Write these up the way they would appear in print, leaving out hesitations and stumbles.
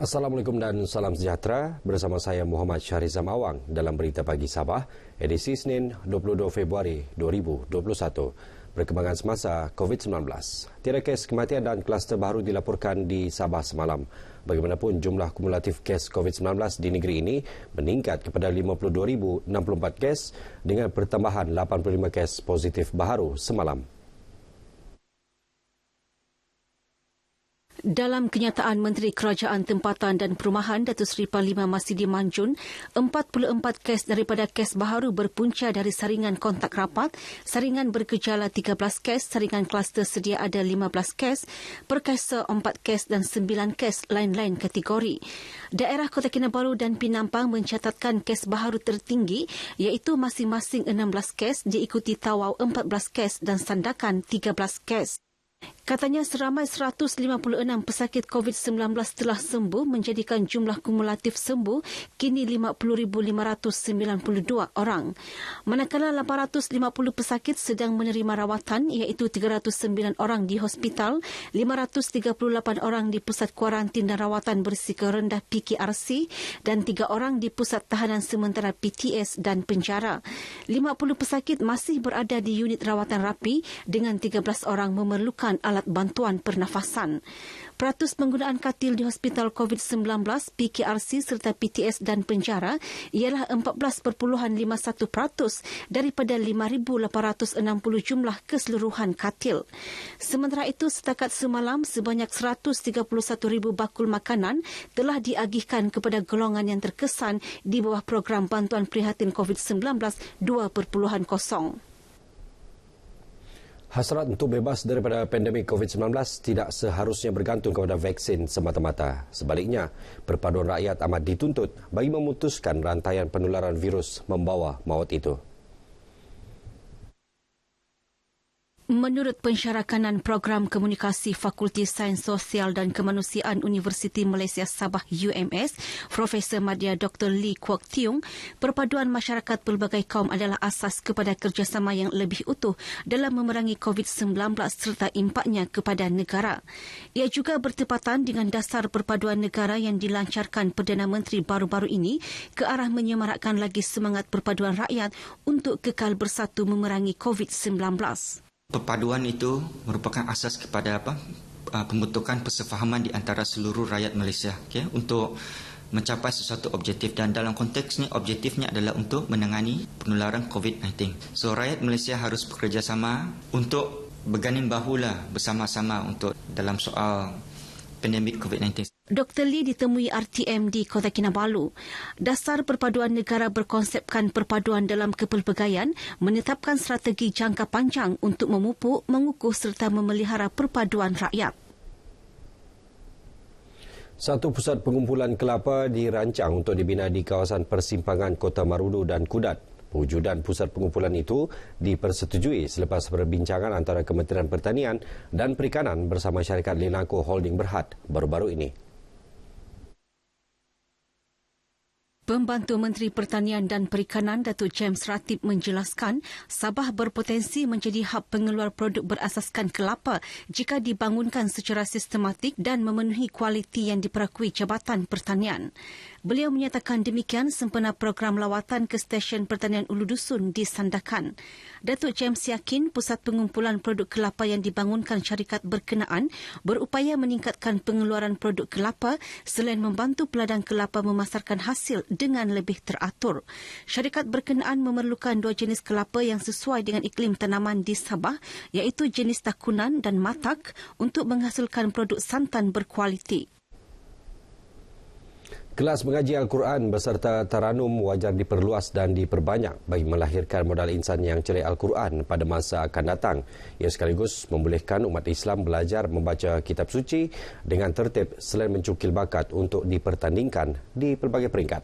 Assalamualaikum dan salam sejahtera. Bersama saya Muhammad Syahrizam Awang dalam Berita Pagi Sabah, edisi Senin 22 Februari 2021. Perkembangan semasa COVID-19. Tiada kes kematian dan kluster baru dilaporkan di Sabah semalam. Bagaimanapun, jumlah kumulatif kes COVID-19 di negeri ini meningkat kepada 52,064 kes dengan pertambahan 85 kes positif baharu semalam. Dalam kenyataan Menteri Kerajaan Tempatan dan Perumahan Datuk Seri Parlimen Masidi Manjun, 44 kes daripada kes baharu berpunca dari saringan kontak rapat, saringan bergejala 13 kes, saringan kluster sedia ada 15 kes, perkasa 4 kes dan 9 kes lain-lain kategori. Daerah Kota Kinabalu dan Penampang mencatatkan kes baharu tertinggi iaitu masing-masing 16 kes diikuti Tawau 14 kes dan Sandakan 13 kes. Katanya seramai 156 pesakit COVID-19 telah sembuh menjadikan jumlah kumulatif sembuh kini 50,592 orang. Manakala 850 pesakit sedang menerima rawatan iaitu 309 orang di hospital, 538 orang di pusat kuarantin dan rawatan berisiko rendah PKRC dan 3 orang di pusat tahanan sementara PTS dan penjara. 50 pesakit masih berada di unit rawatan rapi dengan 13 orang memerlukan alat bantuan pernafasan. Peratus penggunaan katil di hospital COVID-19, PKRC serta PTS dan penjara ialah 14.51% daripada 5,860 jumlah keseluruhan katil. Sementara itu, setakat semalam sebanyak 131,000 bakul makanan telah diagihkan kepada golongan yang terkesan di bawah program bantuan prihatin COVID-19 2.0. Hasrat untuk bebas daripada pandemik COVID-19 tidak seharusnya bergantung kepada vaksin semata-mata. Sebaliknya, perpaduan rakyat amat dituntut bagi memutuskan rantaian penularan virus membawa maut itu. Menurut pensyarakanan Program Komunikasi Fakulti Sains Sosial dan Kemanusiaan Universiti Malaysia Sabah UMS, Profesor Madya Dr. Lee Kwok Tiong, perpaduan masyarakat pelbagai kaum adalah asas kepada kerjasama yang lebih utuh dalam memerangi COVID-19 serta impaknya kepada negara. Ia juga bertepatan dengan dasar perpaduan negara yang dilancarkan Perdana Menteri baru-baru ini ke arah menyemarakkan lagi semangat perpaduan rakyat untuk kekal bersatu memerangi COVID-19. Perpaduan itu merupakan asas kepada pembentukan persefahaman di antara seluruh rakyat Malaysia untuk mencapai sesuatu objektif, dan dalam konteks ini objektifnya adalah untuk menangani penularan COVID-19. So rakyat Malaysia harus bekerjasama untuk berganding bahulah bersama-sama untuk dalam soal pandemik COVID-19. Dr. Lee ditemui RTM di Kota Kinabalu. Dasar perpaduan negara berkonsepkan perpaduan dalam kepelbagaian, menetapkan strategi jangka panjang untuk memupuk, mengukuh serta memelihara perpaduan rakyat. Satu pusat pengumpulan kelapa dirancang untuk dibina di kawasan persimpangan Kota Marudu dan Kudat. Pewujudan pusat pengumpulan itu dipersetujui selepas perbincangan antara Kementerian Pertanian dan Perikanan bersama syarikat Linako Holding Berhad baru-baru ini. Pembantu Menteri Pertanian dan Perikanan Datuk James Ratib menjelaskan Sabah berpotensi menjadi hub pengeluar produk berasaskan kelapa jika dibangunkan secara sistematik dan memenuhi kualiti yang diperakui Jabatan Pertanian. Beliau menyatakan demikian sempena program lawatan ke stesen pertanian Ulu Dusun di Sandakan. Datuk James yakin pusat pengumpulan produk kelapa yang dibangunkan syarikat berkenaan berupaya meningkatkan pengeluaran produk kelapa selain membantu peladang kelapa memasarkan hasil dengan lebih teratur. Syarikat berkenaan memerlukan 2 jenis kelapa yang sesuai dengan iklim tanaman di Sabah iaitu jenis takunan dan matak untuk menghasilkan produk santan berkualiti. Kelas mengaji Al-Quran beserta taranum wajar diperluas dan diperbanyak bagi melahirkan modal insan yang celik Al-Quran pada masa akan datang. Ia sekaligus membolehkan umat Islam belajar membaca kitab suci dengan tertib selain mencukil bakat untuk dipertandingkan di pelbagai peringkat.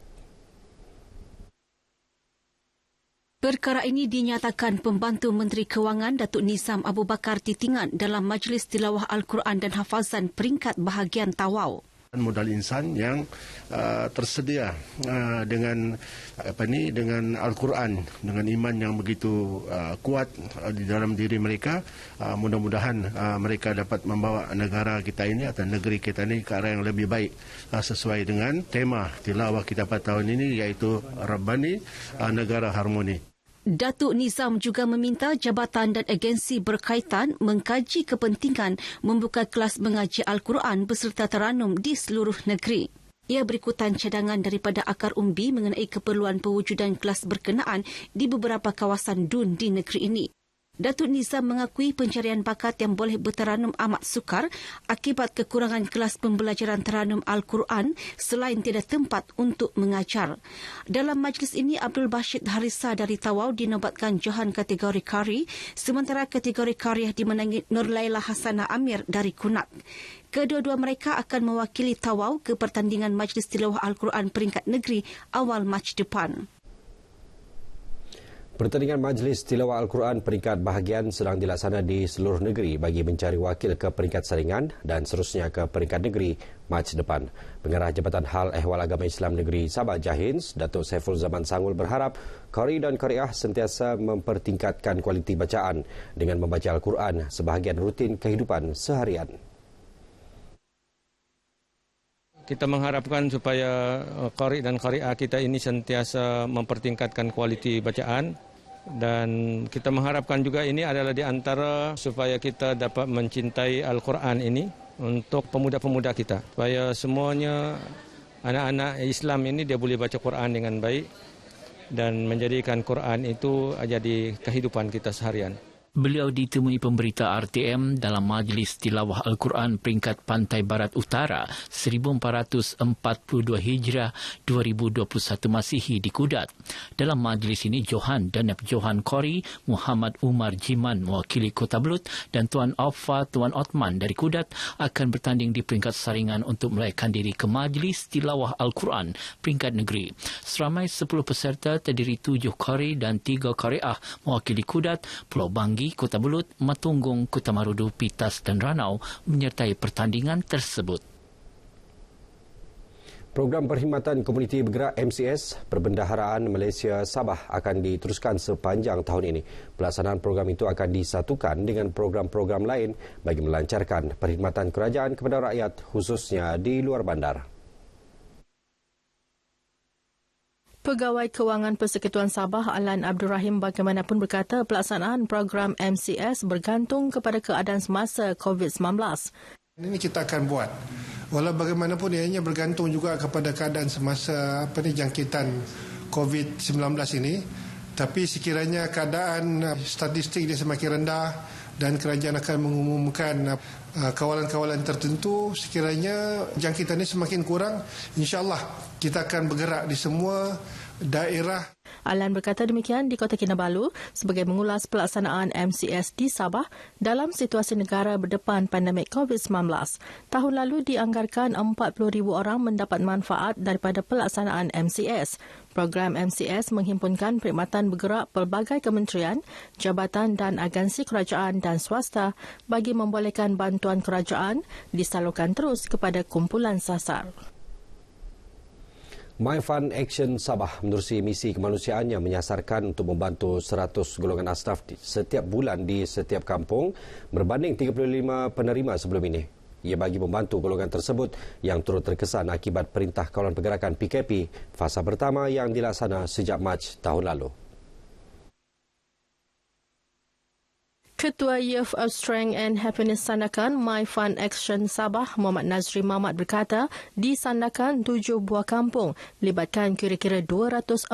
Perkara ini dinyatakan Pembantu Menteri Kewangan Datuk Nizam Abu Bakar Titingan dalam Majlis Tilawah Al-Quran dan Hafazan peringkat bahagian Tawau. Modal insan yang tersedia dengan Al-Quran, dengan iman yang begitu kuat di dalam diri mereka. Mudah-mudahan mereka dapat membawa negara kita ini atau negeri kita ini ke arah yang lebih baik sesuai dengan tema tilawah kita pada tahun ini, iaitu Rabbani, Negara Harmoni. Datuk Nizam juga meminta jabatan dan agensi berkaitan mengkaji kepentingan membuka kelas mengaji Al-Quran beserta teranum di seluruh negeri. Ia berikutan cadangan daripada akar umbi mengenai keperluan pewujudan kelas berkenaan di beberapa kawasan DUN di negeri ini. Datuk Nizam mengakui pencarian bakat yang boleh berteranum amat sukar akibat kekurangan kelas pembelajaran teranum Al-Quran selain tiada tempat untuk mengajar. Dalam majlis ini, Abdul Bashid Harisa dari Tawau dinobatkan Johan kategori Kari, sementara kategori Kariah dimenangi Nur Laila Hasanah Amir dari Kunat. Kedua-dua mereka akan mewakili Tawau ke pertandingan Majlis Tilawah Al-Quran peringkat negeri awal Mac depan. Pertandingan Majlis Tilawah Al-Quran peringkat bahagian sedang dilaksana di seluruh negeri bagi mencari wakil ke peringkat saringan dan seterusnya ke peringkat negeri Mac depan. Pengarah Jabatan Hal Ehwal Agama Islam Negeri Sabah Jahins, Datuk Saiful Zaman Sangul berharap Qari dan Qariah sentiasa mempertingkatkan kualiti bacaan dengan membaca Al-Quran sebahagian rutin kehidupan seharian. Kita mengharapkan supaya Qari dan Qariah kita ini sentiasa mempertingkatkan kualiti bacaan, dan kita mengharapkan juga ini adalah di antara supaya kita dapat mencintai Al-Quran ini untuk pemuda-pemuda kita, supaya semuanya anak-anak Islam ini dia boleh baca Quran dengan baik dan menjadikan Quran itu jadi kehidupan kita seharian. Beliau ditemui pemberita RTM dalam Majlis Tilawah Al-Quran peringkat Pantai Barat Utara 1442 Hijrah 2021 Masihi di Kudat. Dalam majlis ini, Johan dan Johan Qari, Muhammad Umar Jiman mewakili Kota Belut dan Tuan Aufa Tuan Otman dari Kudat akan bertanding di peringkat saringan untuk meraihkan diri ke Majlis Tilawah Al-Quran peringkat negeri. Seramai 10 peserta terdiri 7 Qari dan 3 Qariah mewakili Kudat, Pulau Banggi, Kota Belut, Matunggung, Kota Marudu, Pitas dan Ranau menyertai pertandingan tersebut. Program Perkhidmatan Komuniti Bergerak MCS Perbendaharaan Malaysia Sabah akan diteruskan sepanjang tahun ini. Pelaksanaan program itu akan disatukan dengan program-program lain bagi melancarkan perkhidmatan kerajaan kepada rakyat khususnya di luar bandar. Pegawai Kewangan Persekutuan Sabah Alan Abdul Rahim bagaimanapun berkata pelaksanaan program MCS bergantung kepada keadaan semasa COVID-19. Ini kita akan buat. Walau bagaimanapun ianya bergantung juga kepada keadaan semasa jangkitan COVID-19 ini. Tapi sekiranya keadaan statistik dia semakin rendah dan kerajaan akan mengumumkan kawalan-kawalan tertentu, sekiranya jangkitan ini semakin kurang, insya-Allah kita akan bergerak di semua daerah. Alan berkata demikian di Kota Kinabalu sebagai mengulas pelaksanaan MCS di Sabah dalam situasi negara berdepan pandemik COVID-19. Tahun lalu dianggarkan 40,000 orang mendapat manfaat daripada pelaksanaan MCS. Program MCS menghimpunkan perkhidmatan bergerak pelbagai kementerian, jabatan dan agensi kerajaan dan swasta bagi membolehkan bantuan kerajaan disalurkan terus kepada kumpulan sasar. My Fund Action Sabah menerusi misi kemanusiaannya menyasarkan untuk membantu 100 golongan asnaf setiap bulan di setiap kampung berbanding 35 penerima sebelum ini. Ia bagi membantu golongan tersebut yang turut terkesan akibat Perintah Kawalan Pergerakan PKP fasa pertama yang dilaksana sejak Mac tahun lalu. Ketua Youth of Strength and Happiness Sandakan My Fund Action Sabah Muhammad Nazri Mamat berkata di Sandakan 7 buah kampung melibatkan kira-kira 245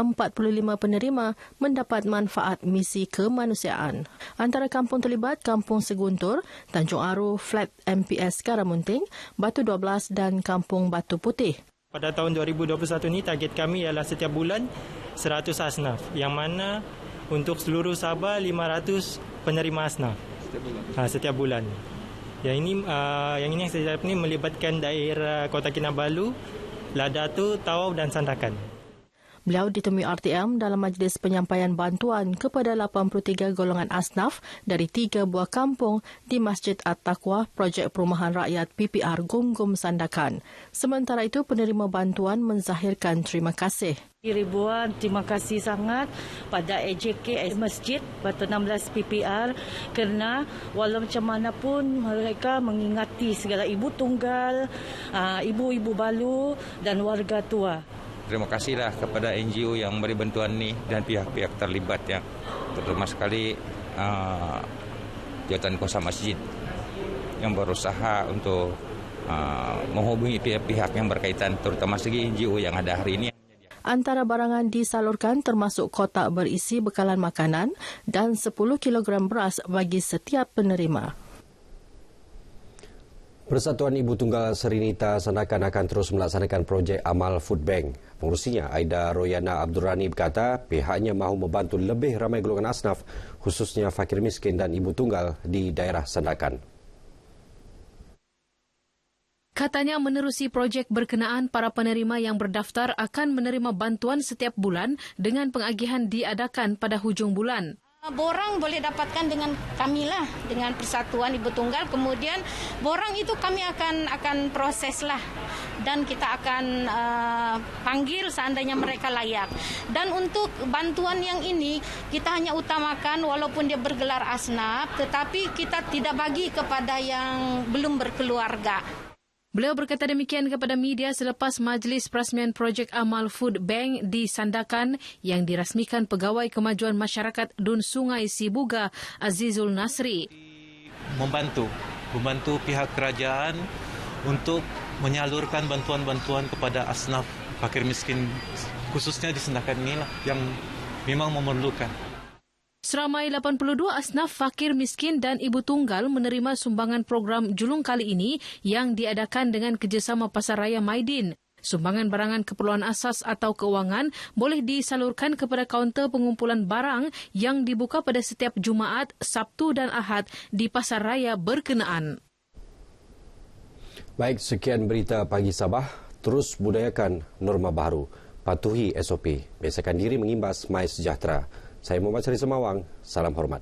penerima mendapat manfaat misi kemanusiaan. Antara kampung terlibat Kampung Seguntur, Tanjung Aru, Flat MPS Karamunting, Batu 12 dan Kampung Batu Putih. Pada tahun 2021 ini target kami ialah setiap bulan 100 asnaf yang mana untuk seluruh Sabah 500 penerima asnaf setiap bulan. Yang ini yang saya dapat melibatkan daerah Kota Kinabalu, Ladatu, Tawau dan Sandakan. Beliau ditemui RTM dalam majlis penyampaian bantuan kepada 83 golongan asnaf dari 3 buah kampung di Masjid At-Taqwa, Projek Perumahan Rakyat PPR Gum-Gum Sandakan. Sementara itu, penerima bantuan menzahirkan terima kasih. Ribuan terima kasih sangat pada AJK Masjid Batu 16 PPR kerana walau macam mana pun mereka mengingati segala ibu tunggal, ibu-ibu balu dan warga tua. Terima kasihlah kepada NGO yang beri bantuan ni dan pihak-pihak terlibat yang terutama sekali Jawatan Kuasa Masjid yang berusaha untuk menghubungi pihak-pihak yang berkaitan terutama segi NGO yang ada hari ini. Antara barangan disalurkan termasuk kotak berisi bekalan makanan dan 10 kilogram beras bagi setiap penerima. Persatuan Ibu Tunggal Serinita Sandakan akan terus melaksanakan projek amal food bank. Pengurusinya Aida Royana Abdurrani berkata pihaknya mahu membantu lebih ramai golongan asnaf khususnya fakir miskin dan ibu tunggal di daerah Sandakan. Katanya menerusi projek berkenaan, para penerima yang berdaftar akan menerima bantuan setiap bulan dengan pengagihan diadakan pada hujung bulan. Borang boleh dapatkan dengan kami lah, dengan Persatuan Ibu Tunggal. Kemudian borang itu kami akan proses lah dan kita akan panggil seandainya mereka layak. Dan untuk bantuan yang ini kita hanya utamakan walaupun dia bergelar asnaf, tetapi kita tidak bagi kepada yang belum berkeluarga. Beliau berkata demikian kepada media selepas majlis perasmian projek amal food bank di Sandakan yang dirasmikan Pegawai Kemajuan Masyarakat Dun Sungai Sibuga Azizul Nasri. Membantu pihak kerajaan untuk menyalurkan bantuan-bantuan kepada asnaf fakir miskin khususnya di Sandakan inilah yang memang memerlukan. Seramai 82 asnaf fakir miskin dan ibu tunggal menerima sumbangan program julung kali ini yang diadakan dengan kerjasama Pasaraya Maidin. Sumbangan barangan keperluan asas atau keuangan boleh disalurkan kepada kaunter pengumpulan barang yang dibuka pada setiap Jumaat, Sabtu dan Ahad di Pasaraya berkenaan. Baik, sekian berita pagi Sabah. Terus budayakan norma baru. Patuhi SOP. Biasakan diri mengimbas My Sejahtera. Saya Muhammad Syarif Semawang. Salam hormat.